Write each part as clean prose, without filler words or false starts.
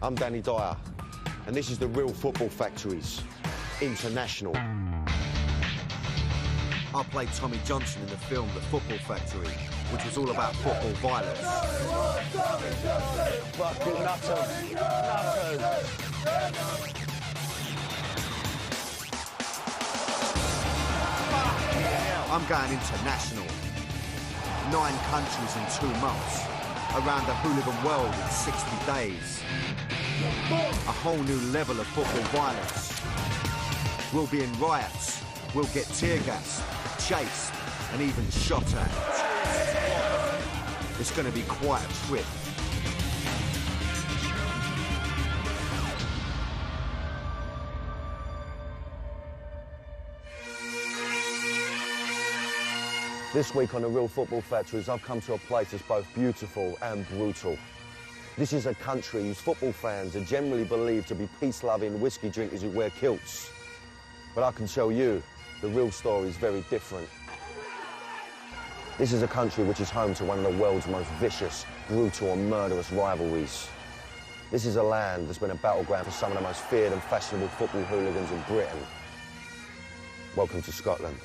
I'm Danny Dyer, and this is the Real Football Factories International. I played Tommy Johnson in the film The Football Factory, which was all about football violence. Fucking nutters. I'm going international. 9 countries in 2 months. Around the hooligan world in 60 days. A whole new level of football violence. We'll be in riots. We'll get tear gassed, chased, and even shot at. It's going to be quite a trip. This week on the Real Football Factories, I've come to a place that's both beautiful and brutal. This is a country whose football fans are generally believed to be peace-loving whiskey drinkers who wear kilts. But I can tell you, the real story is very different. This is a country which is home to one of the world's most vicious, brutal and murderous rivalries. This is a land that's been a battleground for some of the most feared and fashionable football hooligans in Britain. Welcome to Scotland.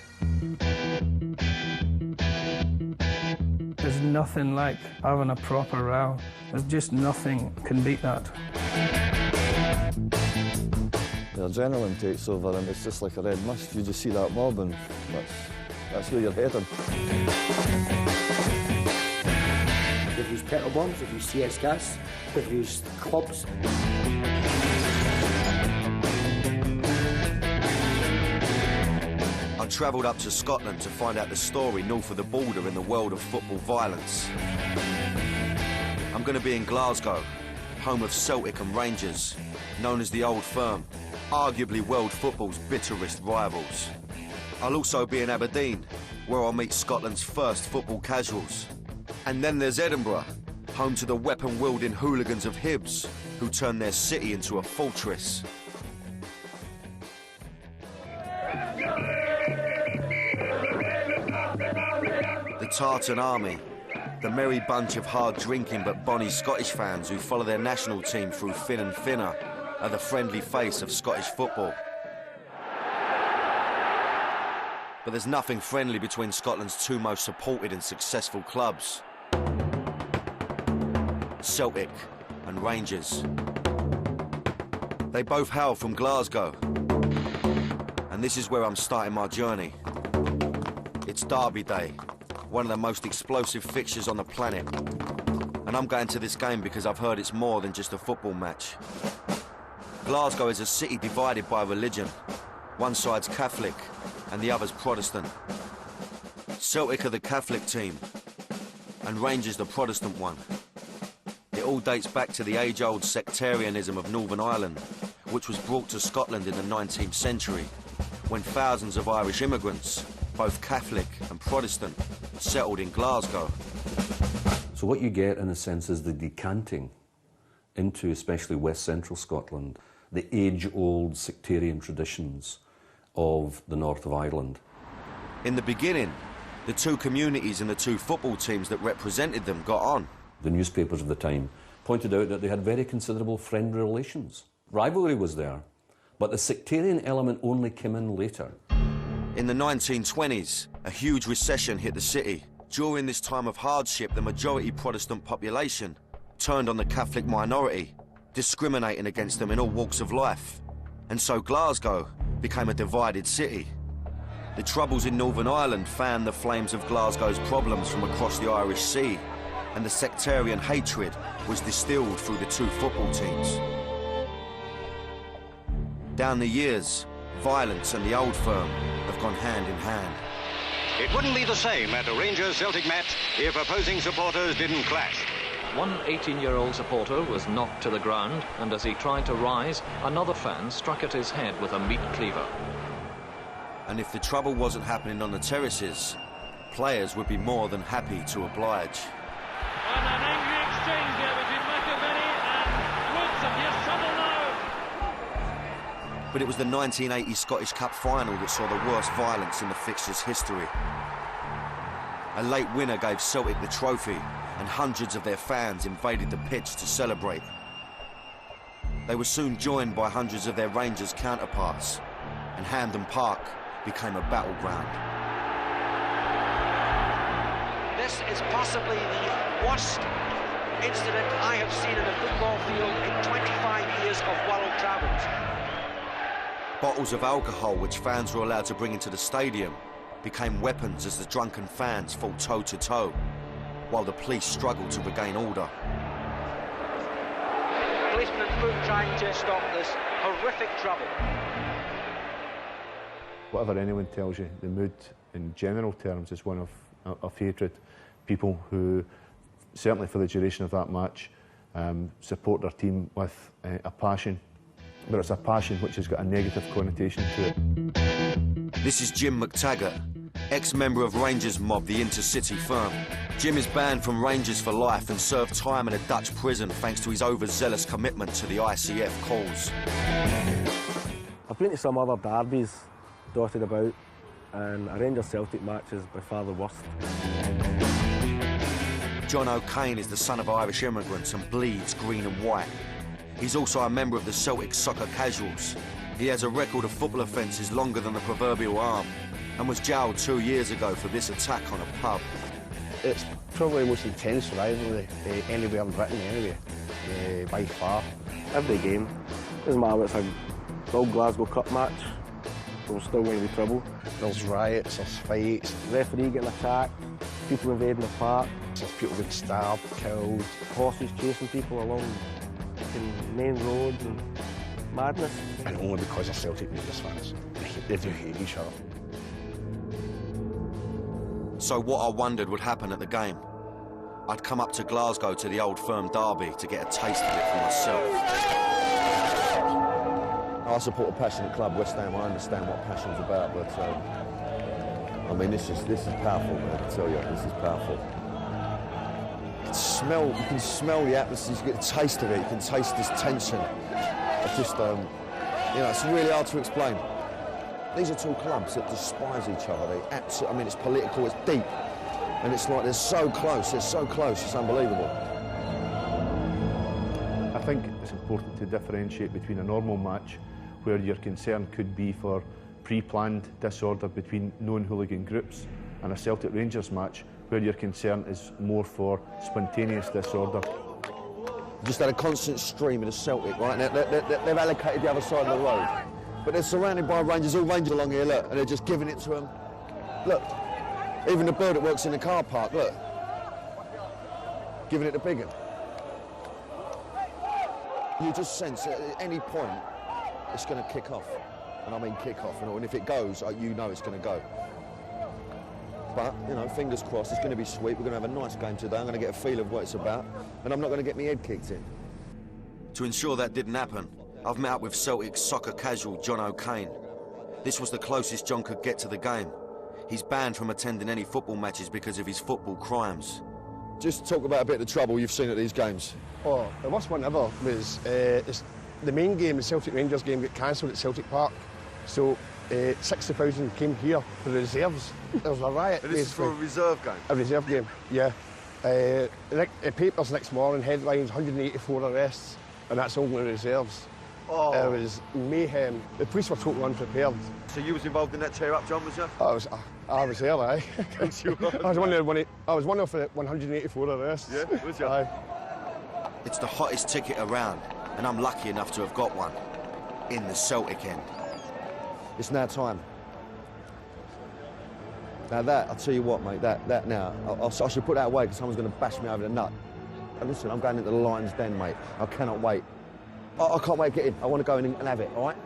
There's nothing like having a proper row. There's just nothing can beat that. The adrenaline takes over and it's just like a red mist. You just see that mob and that's where you're heading. We've used petrol bombs, we've used CS gas, we've used clubs. I travelled up to Scotland to find out the story north of the border in the world of football violence. I'm going to be in Glasgow, home of Celtic and Rangers, known as the Old Firm, arguably world football's bitterest rivals. I'll also be in Aberdeen, where I'll meet Scotland's first football casuals. And then there's Edinburgh, home to the weapon-wielding hooligans of Hibs, who turned their city into a fortress. The Tartan Army, the merry bunch of hard-drinking but bonny Scottish fans who follow their national team through thin and thinner, are the friendly face of Scottish football. But there's nothing friendly between Scotland's 2 most supported and successful clubs. Celtic and Rangers. They both hail from Glasgow. And this is where I'm starting my journey. It's Derby Day, one of the most explosive fixtures on the planet. And I'm going to this game because I've heard it's more than just a football match. Glasgow is a city divided by religion. One side's Catholic and the other's Protestant. Celtic are the Catholic team and Rangers the Protestant one. It all dates back to the age-old sectarianism of Northern Ireland, which was brought to Scotland in the 19th century, when thousands of Irish immigrants, both Catholic and Protestant, settled in Glasgow. So what you get, in a sense, is the decanting into, especially West Central Scotland, the age-old sectarian traditions of the north of Ireland. In the beginning, the 2 communities and the 2 football teams that represented them got on. The newspapers of the time pointed out that they had very considerable friendly relations. Rivalry was there, but the sectarian element only came in later. In the 1920s, a huge recession hit the city. During this time of hardship, the majority Protestant population turned on the Catholic minority, discriminating against them in all walks of life. And so Glasgow became a divided city. The troubles in Northern Ireland fanned the flames of Glasgow's problems from across the Irish Sea, and the sectarian hatred was distilled through the 2 football teams. Down the years, violence and the Old Firm have gone hand in hand. It wouldn't be the same at a Rangers-Celtic match if opposing supporters didn't clash. One 18-year-old supporter was knocked to the ground, and as he tried to rise, another fan struck at his head with a meat cleaver. And if the trouble wasn't happening on the terraces, players would be more than happy to oblige. And an angry exchange here between McAvenny and Woods, and yes, trouble now. But it was the 1980 Scottish Cup final that saw the worst violence in the fixture's history. A late winner gave Celtic the trophy, and hundreds of their fans invaded the pitch to celebrate. They were soon joined by hundreds of their Rangers counterparts, and Hampden Park became a battleground. This is possibly the worst incident I have seen in a football field in 25 years of world travels. Bottles of alcohol which fans were allowed to bring into the stadium became weapons as the drunken fans fought toe-to-toe, while the police struggled to regain order. Policemen on foot trying to stop this horrific trouble. Whatever anyone tells you, the mood in general terms is one of hatred. People who, certainly for the duration of that match, support their team with a passion, but it's a passion which has got a negative connotation to it. This is Jim McTaggart, ex-member of Rangers mob, the intercity firm. Jim is banned from Rangers for life and served time in a Dutch prison thanks to his overzealous commitment to the ICF cause. I've been to some other derbies dotted about, and a Rangers-Celtic match is by far the worst. John O'Kane is the son of Irish immigrants and bleeds green and white. He's also a member of the Celtic Soccer Casuals. He has a record of football offences longer than the proverbial arm and was jailed 2 years ago for this attack on a pub. It's probably the most intense rivalry anywhere in Britain, anyway, by far. Every game, doesn't matter if it's a old Glasgow Cup match, there's still going to be trouble. There's riots, there's fights. Referee getting attacked, people invading the park. There's people getting stabbed, killed. Horses chasing people along the main roads and madness. And only because of Celtic Rangers fans. They do hate each other. So what I wondered would happen at the game. I'd come up to Glasgow to the Old Firm derby to get a taste of it for myself. I support a passionate club, West Ham. I understand what passion's about, but I mean, this is powerful, man. I tell you, this is powerful. You can smell the atmosphere. You get a taste of it. You can taste this tension. It's just, you know, it's really hard to explain. These are two clubs that despise each other. They absolutely, I mean, it's political, it's deep, and it's like they're so close. It's unbelievable. I think it's important to differentiate between a normal match where your concern could be for pre-planned disorder between known hooligan groups, and a Celtic Rangers match where your concern is more for spontaneous disorder. Just had a constant stream of the Celtic, right? They've allocated the other side of the road, but they're surrounded by Rangers, all Rangers along here, look, and they're just giving it to them. Look, even the bird that works in the car park, look, giving it to Bigham. You just sense at any point it's going to kick off, and I mean kick off, and if it goes, you know it's going to go. But, you know, fingers crossed, it's going to be sweet. We're going to have a nice game today. I'm going to get a feel of what it's about, and I'm not going to get my head kicked in. To ensure that didn't happen, I've met up with Celtic soccer casual John O'Kane. This was the closest John could get to the game. He's banned from attending any football matches because of his football crimes. Just talk about a bit of the trouble you've seen at these games. Oh, the worst one ever was the main game, the Celtic Rangers game, got cancelled at Celtic Park. So 60,000 came here for the reserves. There was a riot. And this is for a reserve game? A reserve game, yeah. Papers next morning, headlines, 184 arrests, and that's only reserves. Oh. It was mayhem. The police were totally unprepared. So you was involved in that tear-up, John, was you? I was there, aye. I was one of the 184 arrests. Yeah, was you? Aye. It's the hottest ticket around, and I'm lucky enough to have got one. In the Celtic end. It's now time. Now that, I'll tell you what, mate, that now, I should put that away because someone's going to bash me over the nut. And listen, I'm going into the Lion's Den, mate. I cannot wait. I can't wait to get in. I want to go in and have it, all right?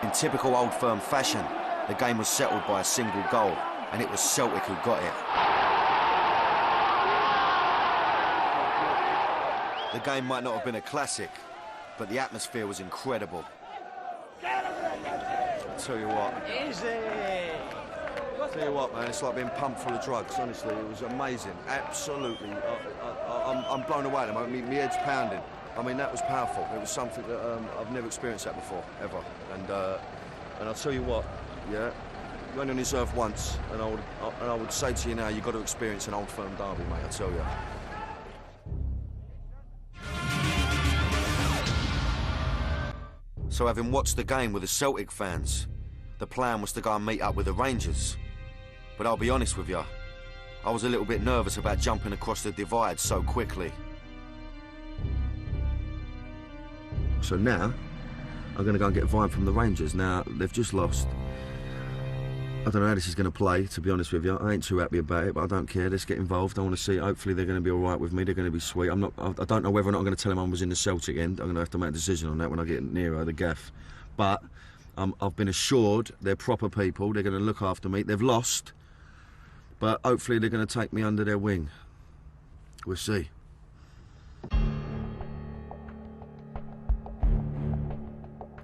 In typical Old Firm fashion, the game was settled by a single goal, and it was Celtic who got it. The game might not have been a classic, but the atmosphere was incredible. I'll tell you what. I'll tell you what, man, it's like being pumped full of drugs, honestly. It was amazing, absolutely. I'm blown away at the moment, my head's pounding. I mean, that was powerful. It was something that I've never experienced that before, ever. And I'll tell you what, yeah, You're only on this earth once, and I would say to you now, you've got to experience an Old Firm derby, mate, I tell you. So having watched the game with the Celtic fans, the plan was to go and meet up with the Rangers. But I'll be honest with you, I was a little bit nervous about jumping across the divide so quickly. So now, I'm going to go and get a vibe from the Rangers. Now, they've just lost. I don't know how this is going to play, to be honest with you. I ain't too happy about it, but I don't care. Let's get involved. I want to see. Hopefully they're going to be all right with me. They're going to be sweet. I don't know whether or not I'm going to tell them I was in the Celtic end. I'm going to have to make a decision on that when I get nearer the gaff. But I've been assured they're proper people. They're going to look after me. They've lost, but hopefully they're going to take me under their wing. We'll see.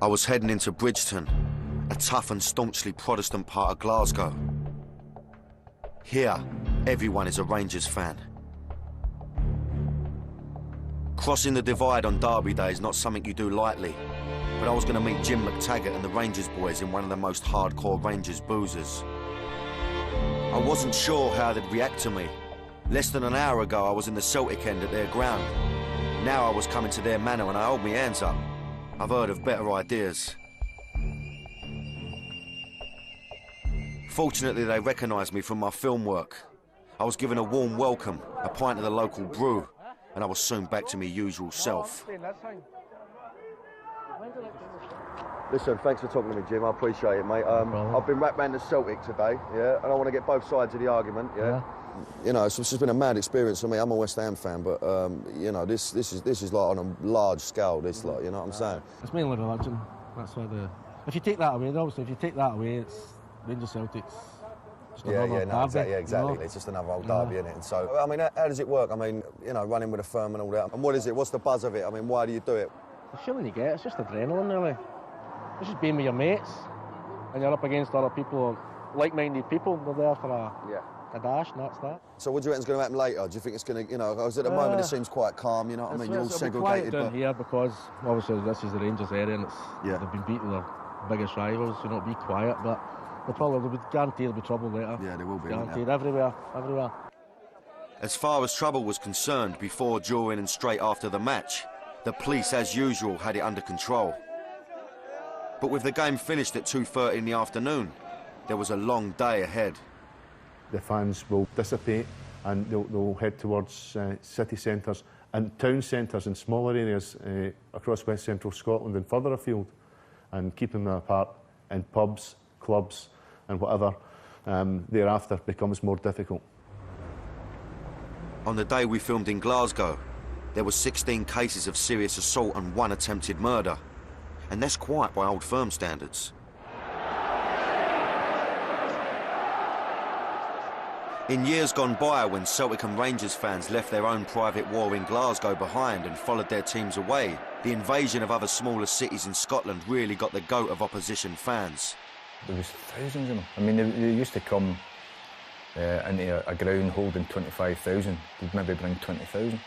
I was heading into Bridgeton, a tough and staunchly Protestant part of Glasgow. Here, everyone is a Rangers fan. Crossing the divide on Derby Day is not something you do lightly, but I was going to meet Jim McTaggart and the Rangers boys in one of the most hardcore Rangers boozers. I wasn't sure how they'd react to me. Less than an hour ago, I was in the Celtic end at their ground. Now I was coming to their manor and I hold my hands up. I've heard of better ideas. Fortunately, they recognised me from my film work. I was given a warm welcome, a pint of the local brew, and I was soon back to my usual self. Listen, thanks for talking to me, Jim. I appreciate it, mate. I've been wrapped around the Celtic today, yeah, and I want to get both sides of the argument, yeah. You know, it's just been a mad experience for me. I'm a West Ham fan, but you know, this is like on a large scale. This lot, you know what I'm saying? It's mainly religion. That's why if you take that away, obviously, if you take that away, it's Rangers Celtics. Exactly. You know? It's just another old derby, isn't it? And so, I mean, how does it work? I mean, you know, running with a firm and all that. And what is it? What's the buzz of it? I mean, why do you do it? The feeling you get, it's just adrenaline, really. It's just being with your mates, and you're up against other people, like-minded people. They're there for a dash, and that's that. So what do you reckon's going to happen later? Do you think it's going to, you know, because at the moment it seems quite calm, you know what I mean? You're all segregated. Down here because obviously this is the Rangers area and they've been beating their biggest rivals, you know, be quiet, but they'll be guaranteed there'll be trouble later. Yeah, there will be. Guaranteed, everywhere. As far as trouble was concerned, before, during and straight after the match, the police, as usual, had it under control. But with the game finished at 2:30 in the afternoon, there was a long day ahead. The fans will dissipate and they'll head towards city centres and town centres in smaller areas across West Central Scotland and further afield, and keeping them apart in pubs, clubs and whatever thereafter becomes more difficult. On the day we filmed in Glasgow, there were 16 cases of serious assault and 1 attempted murder. And that's quite by Old Firm standards. In years gone by, when Celtic and Rangers fans left their own private war in Glasgow behind and followed their teams away, the invasion of other smaller cities in Scotland really got the goat of opposition fans. There was thousands of them. I mean, they used to come into a ground holding 25,000. They'd maybe bring 20,000.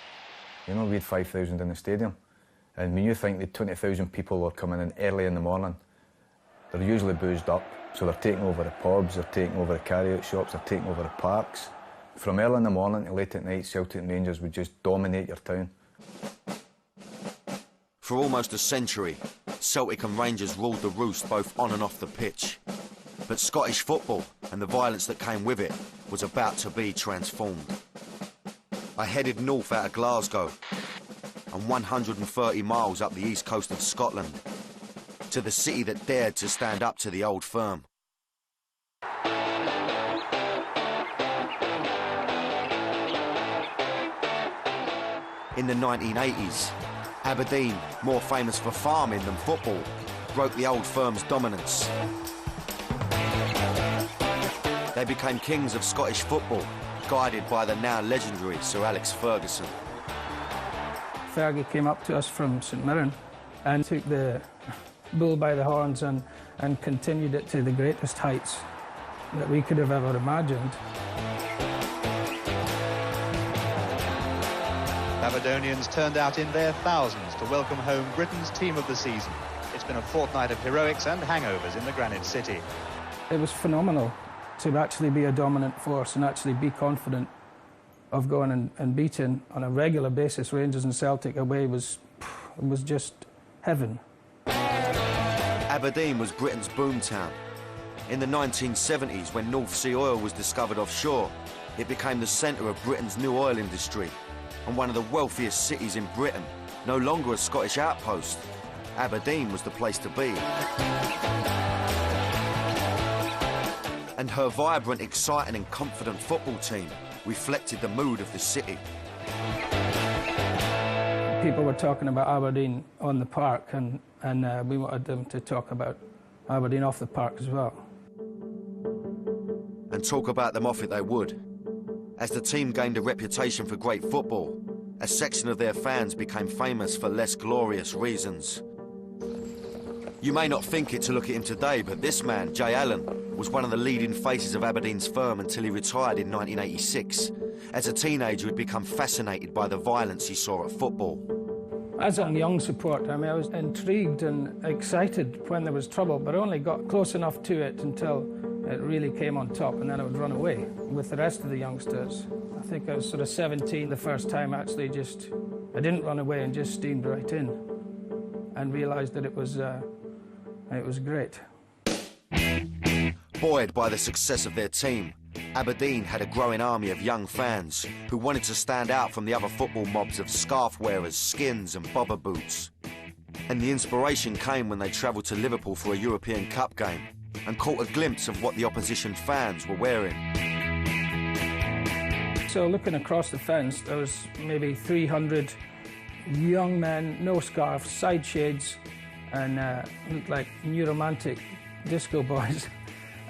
You know, we had 5,000 in the stadium. And when you think that 20,000 people are coming in early in the morning, they're usually boozed up. So they're taking over the pubs, they're taking over the carry-out shops, they're taking over the parks. From early in the morning to late at night, Celtic and Rangers would just dominate your town. For almost a century, Celtic and Rangers ruled the roost both on and off the pitch. But Scottish football and the violence that came with it was about to be transformed. I headed north out of Glasgow and 130 miles up the east coast of Scotland to the city that dared to stand up to the Old Firm. In the 1980s, Aberdeen, more famous for farming than football, broke the Old Firm's dominance. They became kings of Scottish football, guided by the now legendary Sir Alex Ferguson. Fergie came up to us from St Mirren and took the bull by the horns and continued it to the greatest heights that we could have ever imagined. Aberdonians turned out in their thousands to welcome home Britain's team of the season. It's been a fortnight of heroics and hangovers in the Granite City. It was phenomenal to actually be a dominant force and actually be confident of going and beating on a regular basis Rangers and Celtic away was just heaven. Aberdeen was Britain's boomtown. In the 1970s, when North Sea oil was discovered offshore, it became the centre of Britain's new oil industry and one of the wealthiest cities in Britain, no longer a Scottish outpost. Aberdeen was the place to be. And her vibrant, exciting and confident football team reflected the mood of the city. People were talking about Aberdeen on the park, and we wanted them to talk about Aberdeen off the park as well. And talk about them off it they would. As the team gained a reputation for great football, a section of their fans became famous for less glorious reasons. You may not think it to look at him today, but this man, Jay Allen, was one of the leading faces of Aberdeen's firm until he retired in 1986. As a teenager, he'd become fascinated by the violence he saw at football. As a young supporter, I was intrigued and excited when there was trouble, but only got close enough to it until it really came on top, and then I would run away with the rest of the youngsters. I think I was sort of 17 the first time, actually. I didn't run away and just steamed right in and realised that it was great. Buoyed by the success of their team, Aberdeen had a growing army of young fans who wanted to stand out from the other football mobs of scarf wearers, skins and bobber boots. And the inspiration came when they travelled to Liverpool for a European Cup game and caught a glimpse of what the opposition fans were wearing. So looking across the fence, there was maybe 300 young men, no scarves, side shades, and looked like new romantic disco boys.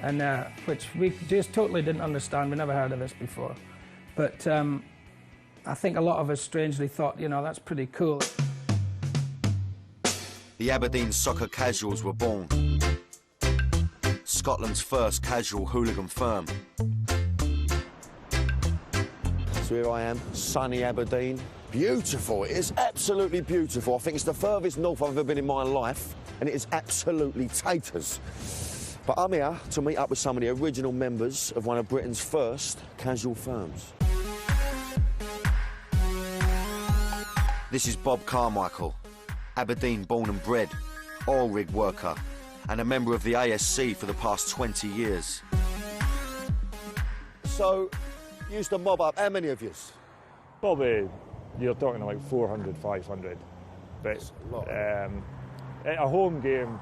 And which we just totally didn't understand. We never heard of this before. But I think a lot of us strangely thought, you know, that's pretty cool. The Aberdeen soccer casuals were born. Scotland's first casual hooligan firm. So here I am, sunny Aberdeen. Beautiful, it is absolutely beautiful. I think it's the furthest north I've ever been in my life, and it is absolutely taters. But I'm here to meet up with some of the original members of one of Britain's first casual firms. This is Bob Carmichael, Aberdeen born and bred, oil rig worker, and a member of the ASC for the past 20 years. So, you used to mob up, how many of you? Probably, you're talking like 400, 500. But at a home game,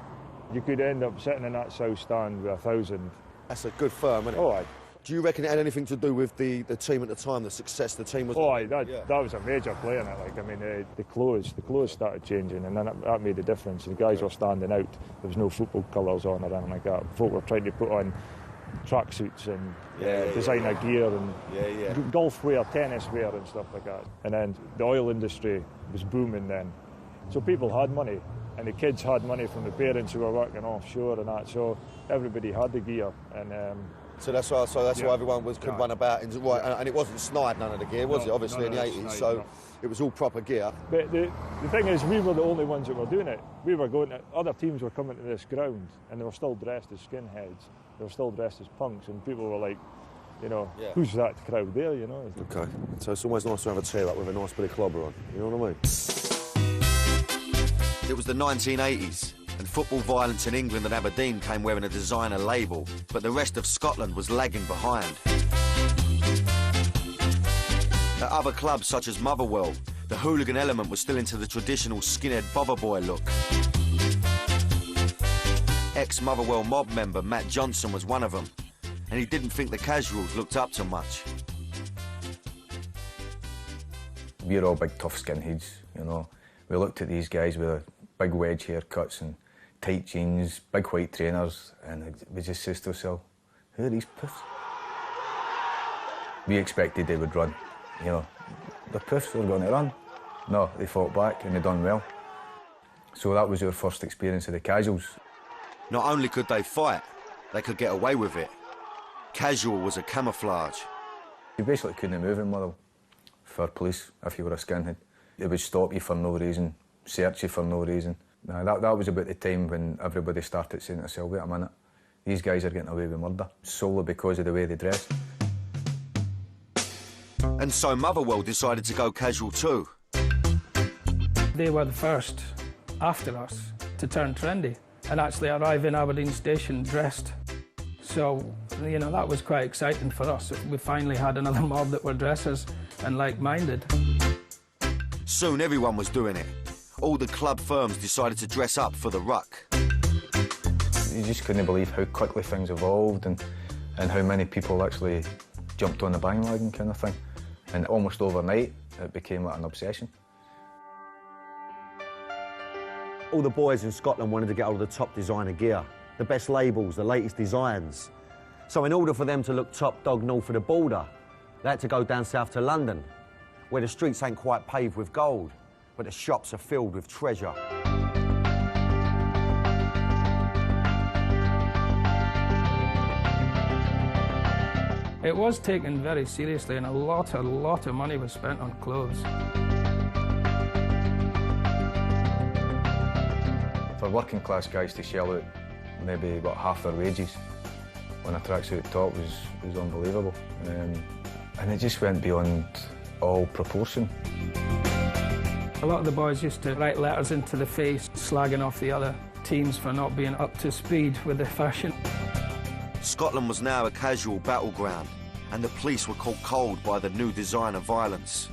you could end up sitting in that south stand with 1,000. That's a good firm, isn't it? Oh, aye. Do you reckon it had anything to do with the team at the time, the success the team was? Oh, aye, that was a major play in it. Like, I mean, the clothes started changing, and then that made a difference. The guys were standing out. There was no football colours on or anything like that. Folk were trying to put on tracksuits and designer gear and golf wear, tennis wear and stuff like that. And then the oil industry was booming then. So people had money. And the kids had money from the parents who were working offshore and that, so everybody had the gear. And so that's why everyone could run about. And it wasn't snide, none of the gear, was it? Obviously in the 80s, so it was all proper gear. But the thing is, we were the only ones that were doing it. We were going. Other teams were coming to this ground, and they were still dressed as skinheads. They were still dressed as punks, and people were like, you know, who's that crowd there? You know. Okay. So it's always nice to have a tear up with a nice bit of clobber on. You know what I mean? It was the 1980s, and football violence in England and Aberdeen came wearing a designer label, but the rest of Scotland was lagging behind. At other clubs such as Motherwell, the hooligan element was still into the traditional skinhead bobber boy look. Ex-Motherwell mob member Matt Johnson was one of them, and he didn't think the casuals looked up to much. We're all big tough skinheads, you know. We looked at these guys with big wedge haircuts and tight jeans, big white trainers, and we just says to ourselves, who are these puffs? We expected they would run, you know. The puffs were going to run. No, they fought back and they done well. So that was our first experience of the casuals. Not only could they fight, they could get away with it. Casual was a camouflage. You basically couldn't move in Motherwell for police if you were a skinhead. They would stop you for no reason, search you for no reason. That was about the time when everybody started saying to themselves, wait a minute, these guys are getting away with murder, solely because of the way they dress. And so Motherwell decided to go casual too. They were the first, after us, to turn trendy and actually arrive in Aberdeen Station dressed. So, you know, that was quite exciting for us. We finally had another mob that were dressers and like-minded. Soon everyone was doing it. All the club firms decided to dress up for the ruck. You just couldn't believe how quickly things evolved and how many people actually jumped on the bandwagon kind of thing. And almost overnight, it became like an obsession. All the boys in Scotland wanted to get hold of the top designer gear, the best labels, the latest designs. So in order for them to look top dog north of the border, they had to go down south to London, where the streets ain't quite paved with gold, but the shops are filled with treasure. It was taken very seriously, and a lot of money was spent on clothes. For working class guys to shell out maybe about half their wages on a tracksuit top was unbelievable. And it just went beyond all proportion. A lot of the boys used to write letters into the face, slagging off the other teams for not being up to speed with the fashion. Scotland was now a casual battleground, and the police were caught cold by the new design of violence.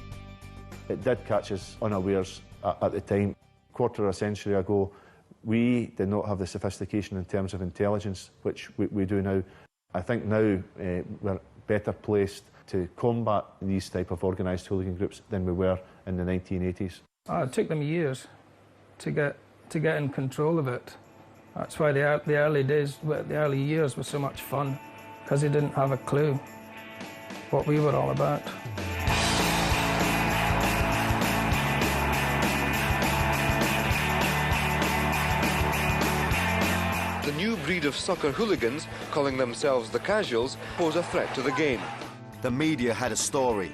It did catch us unawares at the time. A quarter of a century ago, we did not have the sophistication in terms of intelligence, which we do now. I think now we're better placed to combat these type of organised hooligan groups than we were in the 1980s. It took them years to get in control of it. That's why the early years were so much fun, because they didn't have a clue what we were all about. The new breed of soccer hooligans, calling themselves the Casuals, pose a threat to the game. The media had a story.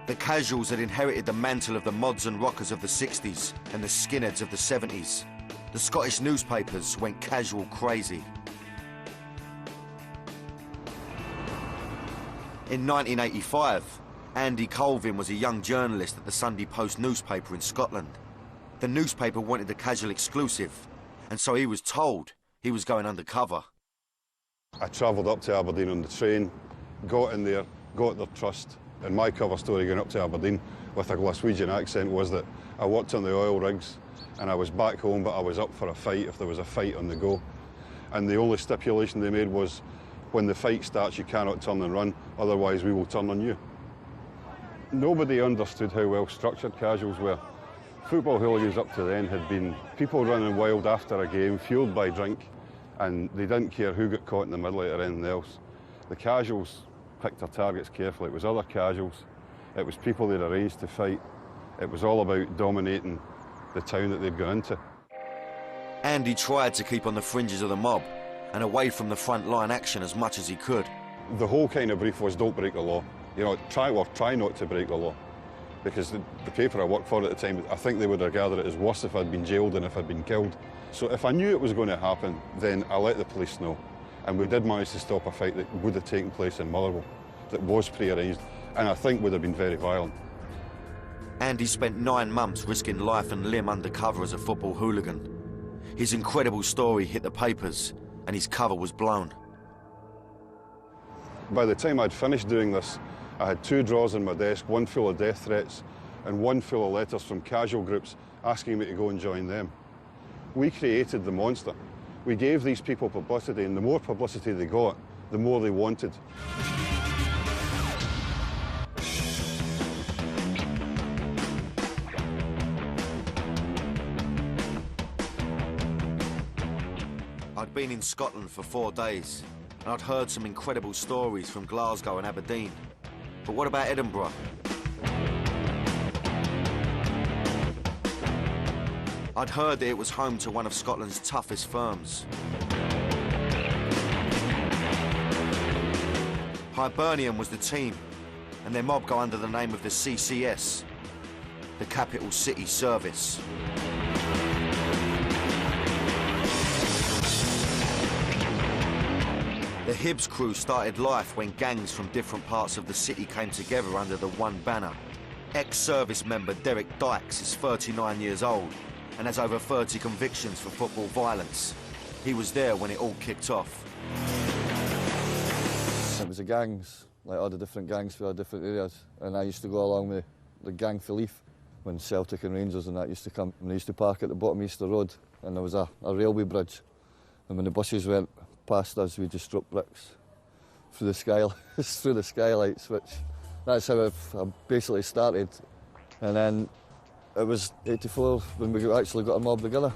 The Casuals had inherited the mantle of the mods and rockers of the 60s and the skinheads of the 70s. The Scottish newspapers went casual crazy. In 1985, Andy Colvin was a young journalist at the Sunday Post newspaper in Scotland. The newspaper wanted the casual exclusive, and so he was told he was going undercover. I travelled up to Aberdeen on the train, got in there, got their trust, and my cover story going up to Aberdeen with a Glaswegian accent was that I worked on the oil rigs and I was back home, but I was up for a fight if there was a fight on the go. And the only stipulation they made was, when the fight starts, you cannot turn and run, otherwise we will turn on you. Nobody understood how well structured casuals were. Football hooligans up to then had been people running wild after a game, fueled by drink, and they didn't care who got caught in the middle or anything else. The casuals picked their targets carefully. It was other casuals, it was people they'd arranged to fight. It was all about dominating the town that they'd gone into. Andy tried to keep on the fringes of the mob and away from the front line action as much as he could. The whole kind of brief was, don't break the law. You know, try not to break the law. Because the paper I worked for at the time, I think they would have gathered it as worse if I'd been jailed than if I'd been killed. So if I knew it was going to happen, then I let the police know. And we did manage to stop a fight that would have taken place in Motherwell, that was pre-arranged, and I think would have been very violent. Andy spent 9 months risking life and limb undercover as a football hooligan. His incredible story hit the papers, and his cover was blown. By the time I'd finished doing this, I had 2 drawers in my desk, one full of death threats and one full of letters from casual groups asking me to go and join them. We created the monster. We gave these people publicity, and the more publicity they got, the more they wanted. I'd been in Scotland for 4 days, and I'd heard some incredible stories from Glasgow and Aberdeen. But what about Edinburgh? I'd heard that it was home to one of Scotland's toughest firms. Hibernian was the team, and their mob go under the name of the CCS, the Capital City Service. The Hibs crew started life when gangs from different parts of the city came together under the one banner. Ex-service member Derek Dykes is 39 years old and has over 30 convictions for football violence. He was there when it all kicked off. It was the gangs, like all the different gangs for our different areas, and I used to go along with the gang for Leaf when Celtic and Rangers and that used to come. And they used to park at the bottom of Easter Road, and there was a railway bridge. And when the buses went past us, we just dropped bricks through the skylights, which that's how I basically started. And then it was 84 when we actually got a mob together.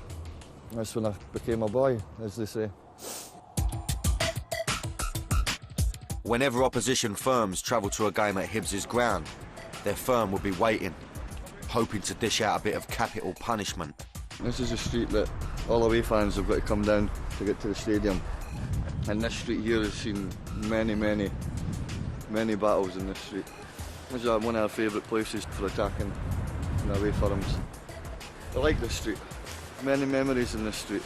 That's when I became a boy, as they say. Whenever opposition firms travelled to a game at Hibs' ground, their firm would be waiting, hoping to dish out a bit of capital punishment. This is a street that all away fans have got to come down to get to the stadium. And this street here has seen many battles in this street. This is one of our favourite places for attacking away firms. I like this street. Many memories in this street.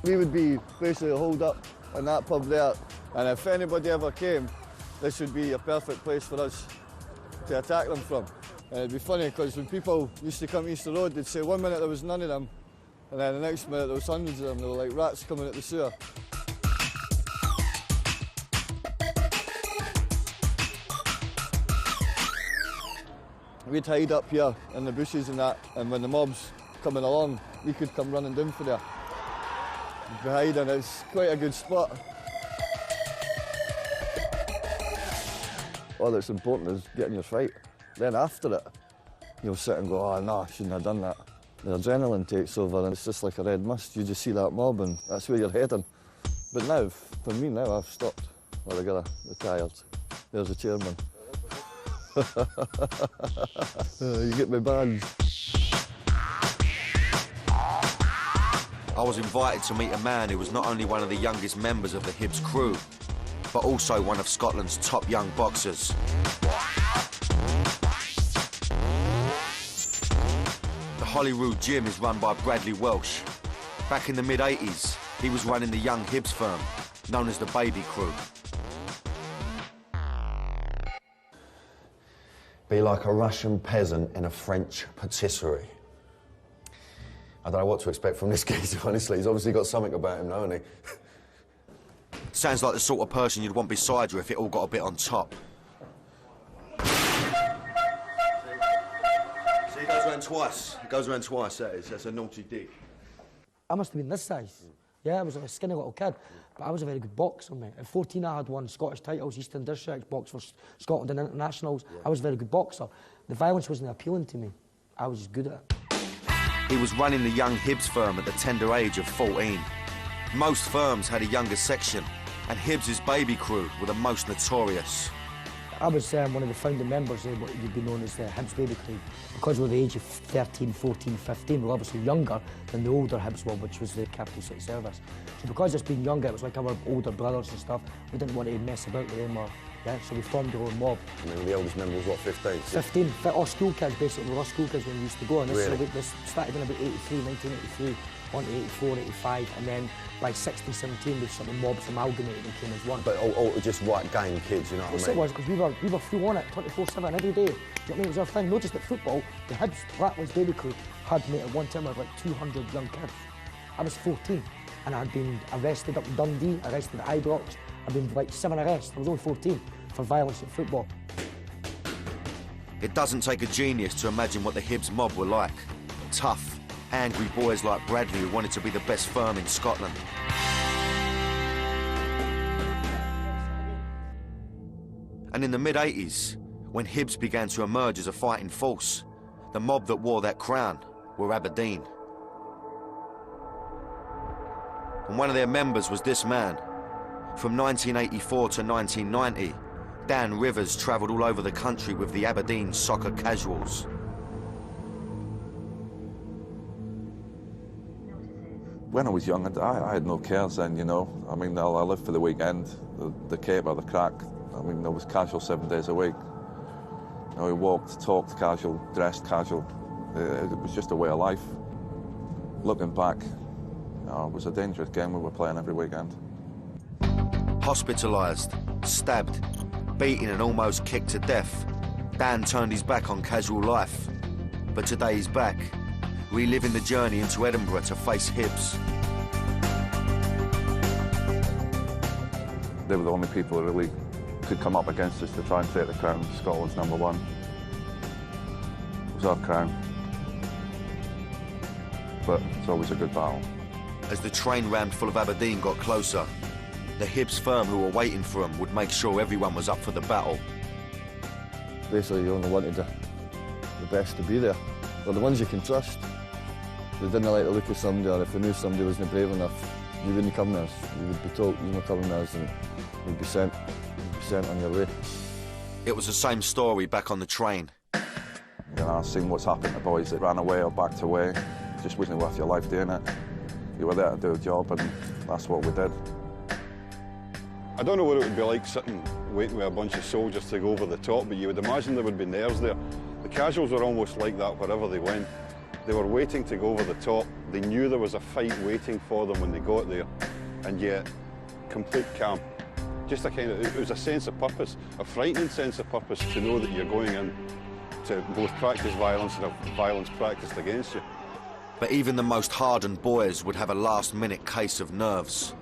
We would be basically holed up in that pub there, and if anybody ever came, this would be a perfect place for us to attack them from. And it'd be funny because when people used to come Easter Road, they'd say 1 minute there was none of them, and then the next minute there was hundreds of them. They were like rats coming out the sewer. We'd hide up here in the bushes and that, and when the mob's coming along, we could come running down for there. We'd be hiding, it's quite a good spot. All that's important is getting your fight. Then after it, you'll sit and go, oh no, I shouldn't have done that. The adrenaline takes over and it's just like a red mist. You just see that mob and that's where you're heading. But now, for me now, I've stopped altogether, retired. There's the chairman. You get my badge. I was invited to meet a man who was not only one of the youngest members of the Hibs crew, but also one of Scotland's top young boxers. The Holyrood gym is run by Bradley Welsh. Back in the mid-80s, he was running the young Hibs firm, known as the Baby Crew. Be like a Russian peasant in a French patisserie. I don't know what to expect from this geezer, honestly. He's obviously got something about him, hasn't he? Sounds like the sort of person you'd want beside you if it all got a bit on top. See, he goes around twice. He goes around twice, that is. That's a naughty dick. I must have been this size. Yeah, I was a skinny little kid, but I was a very good boxer, mate. At 14, I had won Scottish titles, Eastern Districts, boxed for Scotland and internationals. Yeah. I was a very good boxer. The violence wasn't appealing to me. I was just good at it. He was running the young Hibs firm at the tender age of 14. Most firms had a younger section, and Hibs' Baby Crew were the most notorious. I was one of the founding members of what would be known as the Hibs Baby Crew. Because we were the age of 13, 14, 15, we were obviously younger than the older Hibs were, which was the Capital City Service. So because us being younger, it was like our older brothers and stuff, we didn't want to mess about with them, so we formed our own mob. I mean, the eldest member was what, 15? 15, all school kids basically, we were all school kids when we used to go, and this, really? This started in about 1983, on to 84, 85, and then by 16, 17, we sort of mobs amalgamated and came as one. But all just right game kids, you know what I mean? Yes, it was, because we were full on it, 24/7, every day. Do you know what I mean? It was our thing. Noticed that football, the Hibs, Blackwood's Baby Crew, had me at one time with like 200 young kids. I was 14, and I'd been arrested up in Dundee, arrested at Ibrox. I'd been like 7 arrests. I was only 14 for violence in football. It doesn't take a genius to imagine what the Hibs mob were like. Tough, angry boys like Bradley who wanted to be the best firm in Scotland. And in the mid-80s, when Hibs began to emerge as a fighting force, the mob that wore that crown were Aberdeen. And one of their members was this man. From 1984 to 1990, Dan Rivers travelled all over the country with the Aberdeen Soccer Casuals. When I was young, I had no cares then, you know. I mean, I lived for the weekend, the caper, the crack. I mean, I was casual 7 days a week. You know, we walked, talked casual, dressed casual. It was just a way of life. Looking back, it was a dangerous game we were playing every weekend. Hospitalised, stabbed, beaten and almost kicked to death, Dan turned his back on casual life. But today he's back, reliving the journey into Edinburgh to face Hibs. They were the only people who really could come up against us to try and take the crown. Scotland's #1. It was our crown. But it's always a good battle. As the train rammed full of Aberdeen got closer, the Hibs firm who were waiting for them would make sure everyone was up for the battle. Basically, you only wanted the best to be there. They're the ones you can trust. They didn't like the look of somebody, or if they knew somebody wasn't brave enough, you wouldn't come there. You would be told you're not coming there, and you'd be sent on your way. It was the same story back on the train. You know, I've seen what's happened to boys that ran away or backed away. It just wasn't worth your life doing it. You were there to do a job, and that's what we did. I don't know what it would be like sitting waiting with a bunch of soldiers to go over the top, but you would imagine there would be nerves there. The casuals were almost like that wherever they went. They were waiting to go over the top. They knew there was a fight waiting for them when they got there, and yet complete calm. Just a kind of, it was a sense of purpose, a frightening sense of purpose to know that you're going in to both practice violence and have violence practiced against you. But even the most hardened boys would have a last-minute case of nerves.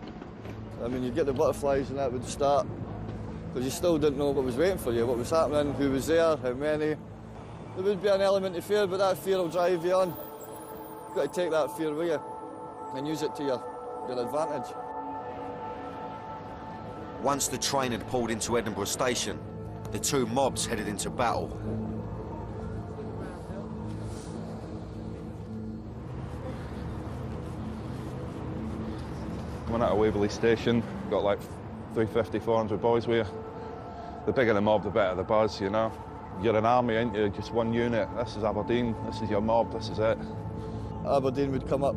I mean, you get the butterflies and that would start, because you still didn't know what was waiting for you, what was happening, who was there, how many. There would be an element of fear, but that fear will drive you on. You've got to take that fear with you and use it to your advantage. Once the train had pulled into Edinburgh station, the two mobs headed into battle. Coming out of Waverley Station, got like 350, 400 boys with you. The bigger the mob, the better the buzz, you know. You're an army, ain't you? Just one unit. This is Aberdeen, this is your mob, this is it. Aberdeen would come up,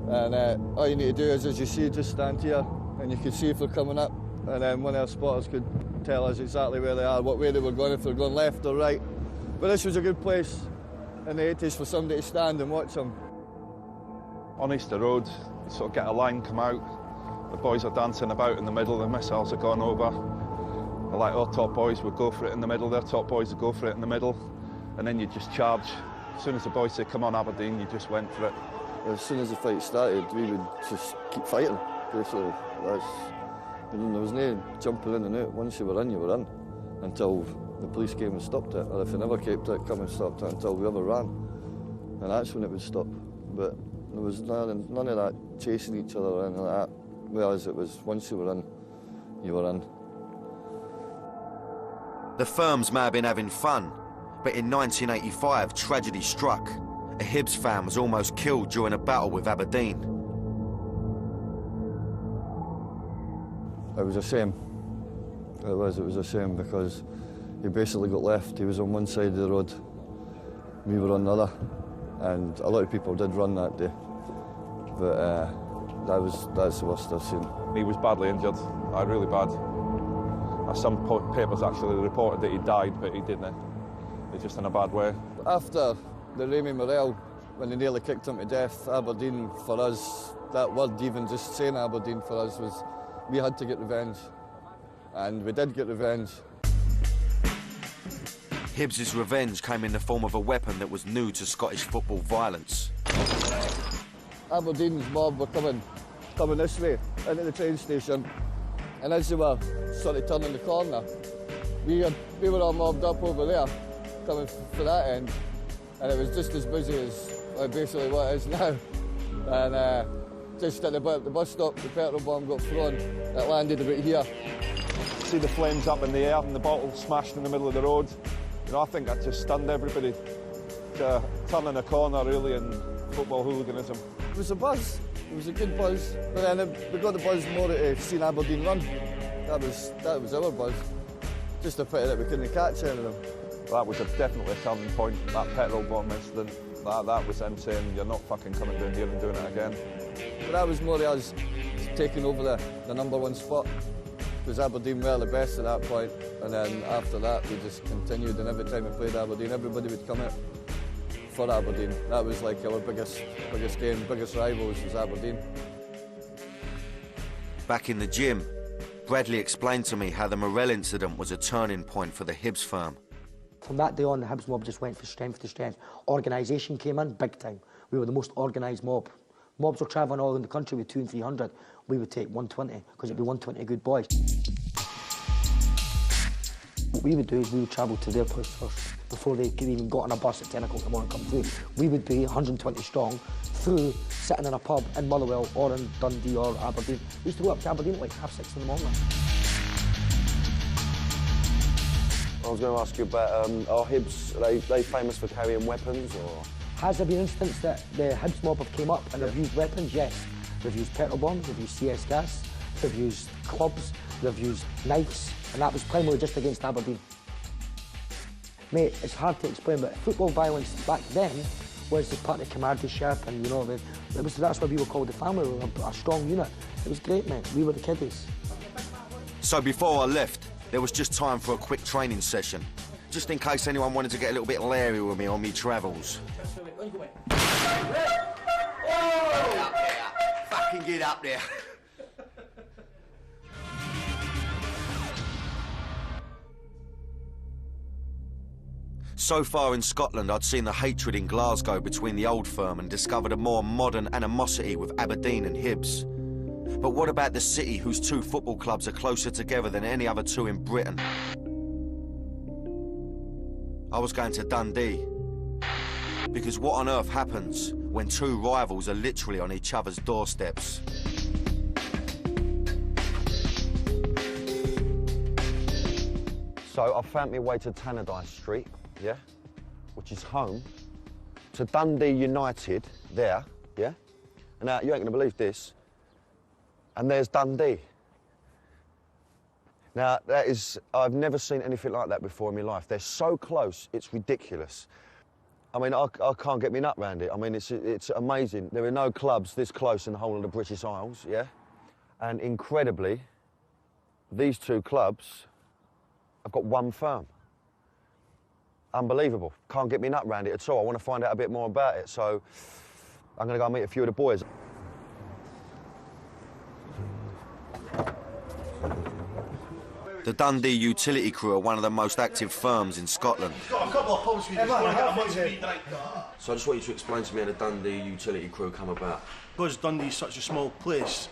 and all you need to do is, as you see, just stand here, and you can see if they're coming up, and then one of our spotters could tell us exactly where they are, what way they were going, if they're going left or right. But this was a good place in the 80s for somebody to stand and watch them. On Easter Road, you sort of get a line come out, the boys are dancing about in the middle, the missiles are gone over. Like our top boys would go for it in the middle, their top boys would go for it in the middle, and then you just charge. As soon as the boys say, come on Aberdeen, you just went for it. As soon as the fight started, we would just keep fighting, basically. There was no jumping in and out. Once you were in, until the police came and stopped it, or if they never kept it, come and stopped it until we ever ran. And that's when it would stop. But there was none of that chasing each other or anything like that, whereas it was once you were in, you were in. The firms may have been having fun, but in 1985, tragedy struck. A Hibs fan was almost killed during a battle with Aberdeen. It was a shame. It was a shame, because he basically got left. He was on one side of the road, we were on the other, and a lot of people did run that day. But that's the worst I've seen. He was badly injured, really bad. Some papers actually reported that he died, but he didn't. He's just in a bad way. After the Remy Morel, when they nearly kicked him to death, Aberdeen for us, that word even just saying Aberdeen for us was, we had to get revenge. And we did get revenge. Hibs' revenge came in the form of a weapon that was new to Scottish football violence. Aberdeen's mob were coming this way, into the train station. And as they were sort of turning the corner, we were all mobbed up over there, coming for that end, and it was just as busy as basically what it is now. And just at the bus stop, the petrol bomb got thrown. It landed about here. See the flames up in the air and the bottle smashed in the middle of the road. You know, I think that just stunned everybody. Turning a corner, really, in football hooliganism. It was a buzz. It was a good buzz, but then we got the buzz more to see Aberdeen run. That was our buzz. Just a pity that we couldn't catch any of them. That was definitely a turning point, that petrol bomb incident. That was them saying, you're not fucking coming down here and doing it again. But that was more us taking over the #1 spot, because Aberdeen were the best at that point, and then after that we just continued, and every time we played Aberdeen, everybody would come out for Aberdeen. That was like our biggest game, biggest rivals was Aberdeen. Back in the gym, Bradley explained to me how the Morel incident was a turning point for the Hibs firm. From that day on, the Hibs mob just went from strength to strength. Organisation came in big time. We were the most organised mob. Mobs were travelling all in the country with 200 and 300. We would take 120, because it'd be 120 good boys. What we would do is we would travel to their place first, before they could even got on a bus at 10 o'clock in the morning and come through. We would be 120 strong, through sitting in a pub in Motherwell or in Dundee or Aberdeen. We used to go up to Aberdeen at like 6:30 in the morning. I was going to ask you about, are Hibs, are they famous for carrying weapons, or...? Has there been instances that the Hibs mob have came up and have used weapons? Yes. They've used petrol bombs, they've used CS gas, they've used clubs, they've used knives, and that was primarily just against Aberdeen. Mate, it's hard to explain, but football violence back then was the part of camaraderie, and you know, that's why we were called the family. We were a strong unit. It was great, mate. We were the kiddies. So before I left, there was just time for a quick training session, just in case anyone wanted to get a little bit leery with me on me travels. Fucking get up there. So far in Scotland, I'd seen the hatred in Glasgow between the old firm and discovered a more modern animosity with Aberdeen and Hibs. But what about the city whose two football clubs are closer together than any other two in Britain? I was going to Dundee. Because what on earth happens when two rivals are literally on each other's doorsteps? So I found my way to Tannadice Street, yeah, which is home to Dundee United there, yeah? And now, you ain't gonna believe this, and there's Dundee. Now, I've never seen anything like that before in my life. They're so close, it's ridiculous. I mean, I can't get me nut round it. I mean, it's amazing. There are no clubs this close in the whole of the British Isles, yeah? And incredibly, these two clubs have got one firm. Unbelievable. Can't get me nut round it at all. I want to find out a bit more about it, so I'm going to go and meet a few of the boys. The Dundee utility crew are one of the most active firms in Scotland. Got a couple of pubs we just want to get a much drink. So I just want you to explain to me how the Dundee utility crew come about. Because Dundee's such a small place,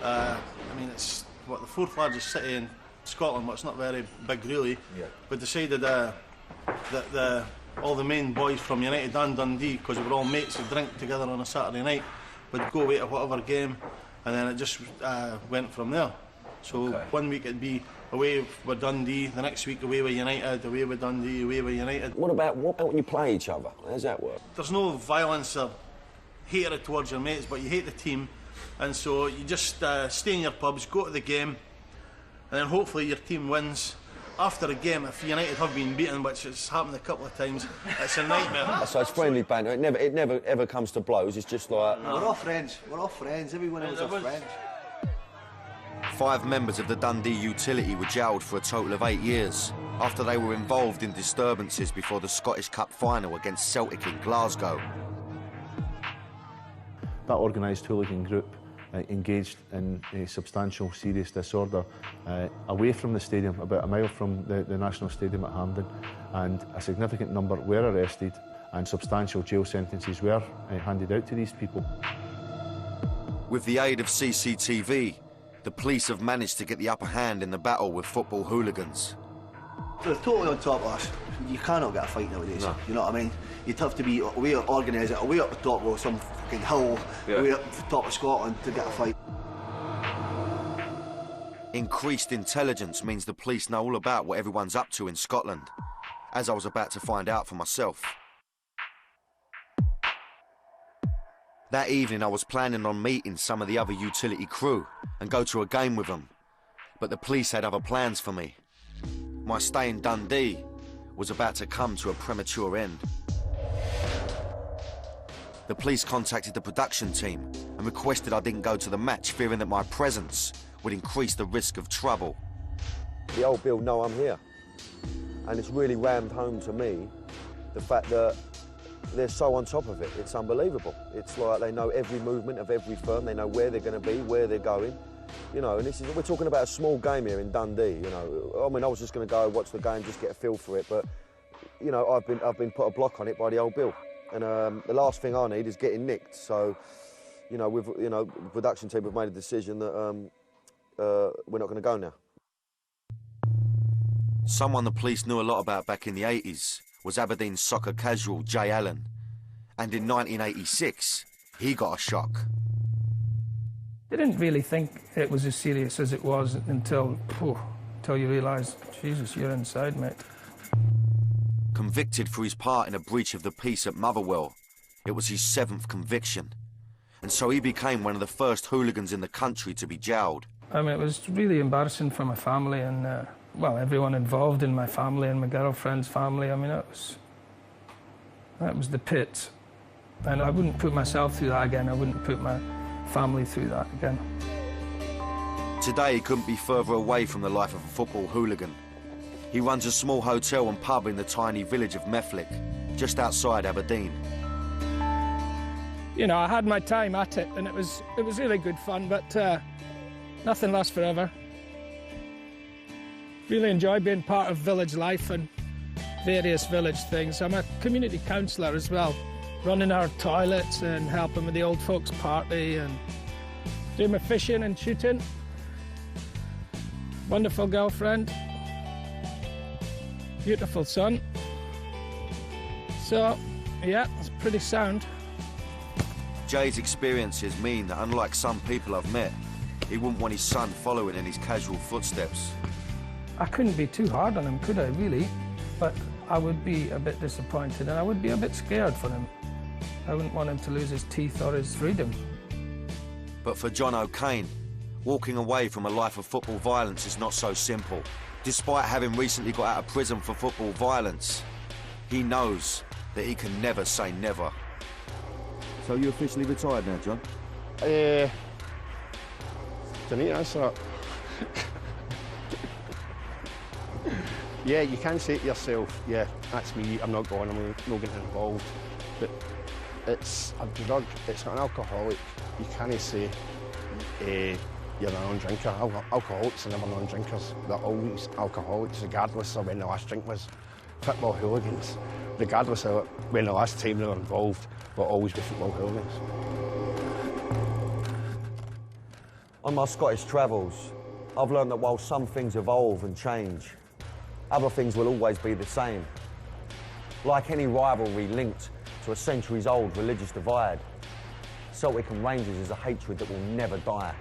I mean, it's what, the fourth largest city in Scotland, but it's not very big really. Yeah. We decided that all the main boys from United and Dundee, because we were all mates who drink together on a Saturday night, would go away to whatever game, and then it just went from there. So okay. 1 week it'd be away with Dundee, the next week away with United, away with Dundee, away with United. What about when you play each other? How does that work? There's no violence or hatred towards your mates, but you hate the team, and so you just stay in your pubs, go to the game, and then hopefully your team wins. After a game, if United have been beaten, which has happened a couple of times, it's a nightmare. So it's friendly banter. It never ever comes to blows. It's just like no. We're all friends. We're all friends. Everyone else are friends. 5 members of the Dundee utility were jailed for a total of 8 years after they were involved in disturbances before the Scottish Cup final against Celtic in Glasgow. That organised hooligan group engaged in a substantial serious disorder away from the stadium, about a mile from the National Stadium at Hampden, and a significant number were arrested and substantial jail sentences were handed out to these people. With the aid of CCTV, the police have managed to get the upper hand in the battle with football hooligans. They're totally on top of us. You cannot get a fight nowadays, no. You know what I mean? You'd have to be way organised, way up the top of some fucking hill, way up the top of Scotland to get a fight. Increased intelligence means the police know all about what everyone's up to in Scotland, as I was about to find out for myself. That evening I was planning on meeting some of the other utility crew and go to a game with them, but the police had other plans for me. My stay in Dundee was about to come to a premature end. The police contacted the production team and requested I didn't go to the match, fearing that my presence would increase the risk of trouble. The old Bill know I'm here, and it's really rammed home to me the fact that they're so on top of it. It's unbelievable. It's like they know every movement of every firm. They know where they're going to be, where they're going. You know, and we're talking about a small game here in Dundee. You know, I mean, I was just going to go watch the game, just get a feel for it. But you know, I've been put a block on it by the old Bill, and the last thing I need is getting nicked. So, you know, the production team have made a decision that we're not going to go now. Someone the police knew a lot about back in the 80s was Aberdeen soccer casual Jay Allen, and in 1986 he got a shock. I didn't really think it was as serious as it was until you realise, Jesus, you're inside, mate. Convicted for his part in a breach of the peace at Motherwell, it was his 7th conviction, and so he became one of the first hooligans in the country to be jailed. I mean, it was really embarrassing for my family and, well, everyone involved in my family and my girlfriend's family. I mean, that was the pit. And I wouldn't put myself through that again. I wouldn't put my family through that again. Today he couldn't be further away from the life of a football hooligan. He runs a small hotel and pub in the tiny village of Methlick, just outside Aberdeen. You know, I had my time at it, and it was really good fun, but nothing lasts forever. Really enjoy being part of village life and various village things. I'm a community councillor as well, running our toilets and helping with the old folks party and doing my fishing and shooting. Wonderful girlfriend. Beautiful son. So, yeah, it's pretty sound. Jay's experiences mean that unlike some people I've met, he wouldn't want his son following in his casual footsteps. I couldn't be too hard on him, could I, really? But I would be a bit disappointed and I would be a bit scared for him. I wouldn't want him to lose his teeth or his freedom. But for John O'Kane, walking away from a life of football violence is not so simple. Despite having recently got out of prison for football violence, he knows that he can never say never. So you're officially retired now, John? Do I need to answer that? Yeah, you can say to yourself, yeah, that's me, I'm not going, I'm not getting involved. But it's a drug, it's an alcoholic. You can't say you're a non-drinker. Alcoholics are never non-drinkers. They're always alcoholics, regardless of when the last drink was. Football hooligans, regardless of when the last time they were involved, will always be football hooligans. On my Scottish travels, I've learned that while some things evolve and change, other things will always be the same. Like any rivalry linked to a centuries-old religious divide, Celtic and Rangers is a hatred that will never die.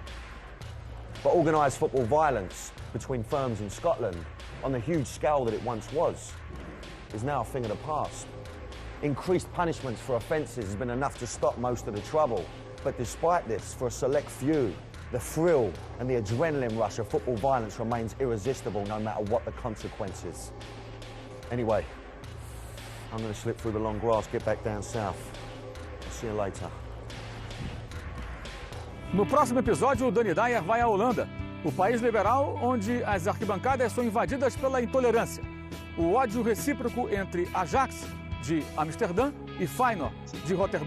But organised football violence between firms in Scotland, on the huge scale that it once was, is now a thing of the past. Increased punishments for offences has been enough to stop most of the trouble. But despite this, for a select few, the thrill and the adrenaline rush of football violence remains irresistible no matter what the consequences. Anyway, I'm going to slip through the long grass, get back down south. I'll see you later. No próximo episódio, o Danny Dyer vai à Holanda, o país liberal onde as arquibancadas são invadidas pela intolerância. O ódio recíproco entre Ajax, de Amsterdã, e Feyenoord, de Roterdã.